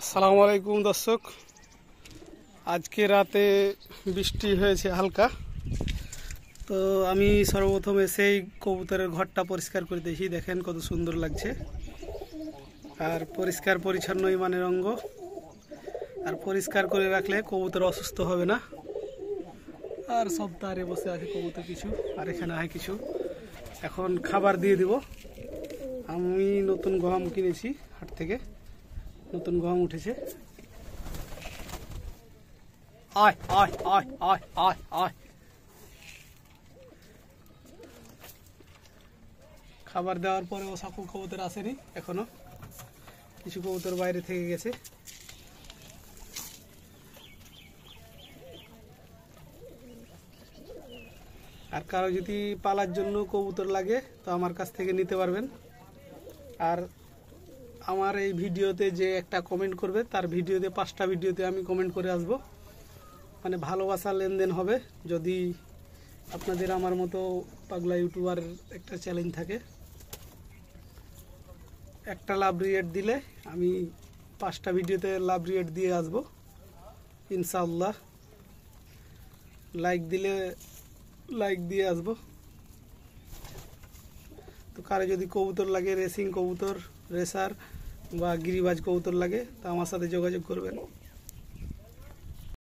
আসসালামু আলাইকুম দর্শক, আজকে রাতে বৃষ্টি হয়েছে হালকা। তো আমি সর্বপ্রথম এসেই কবুতরের ঘরটা পরিষ্কার করে দেখি, দেখেন কত সুন্দর লাগছে। আর পরিষ্কার পরিচ্ছন্নই মানের অঙ্গ। আর পরিষ্কার করে রাখলে কবুতর অসুস্থ হবে না। আর সব তারে বসে আছে কবুতর কিছু, আর এখানে আছে কিছু। এখন খাবার দিয়ে দিব। আমি নতুন গম কিনেছি হাট থেকে, নতুন গম উঠেছে। আয় আয় আয় আয় আয় আয়, খাবার দেওয়ার পরেও সকল কবুতর আসেনি এখনো, কিছু কবুতর বাইরে থেকে গেছে। আর কারো যদি পালার জন্য কবুতর লাগে তো আমার কাছ থেকে নিতে পারবেন। আর আমার এই ভিডিওতে যে একটা কমেন্ট করবে তার ভিডিওতে 5টা ভিডিওতে আমি কমেন্ট করে আসব, মানে ভালোবাসা লেনদেন হবে। যদি আপনাদের আমার মতো পাগলা ইউটিউবার একটা চ্যালেঞ্জ থাকে, একটা লাভ রিয়েট দিলে আমি 5টা ভিডিওতে লাভ রিয়েট দিয়ে আসব ইনশাআল্লাহ। লাইক দিলে লাইক দিয়ে আসব। তো কারো যদি কবুতর লাগে, রেসিং কবুতর, রেসার বা গিরিবাজ কবুতর লাগে, তা আমার সাথে যোগাযোগ করবেন।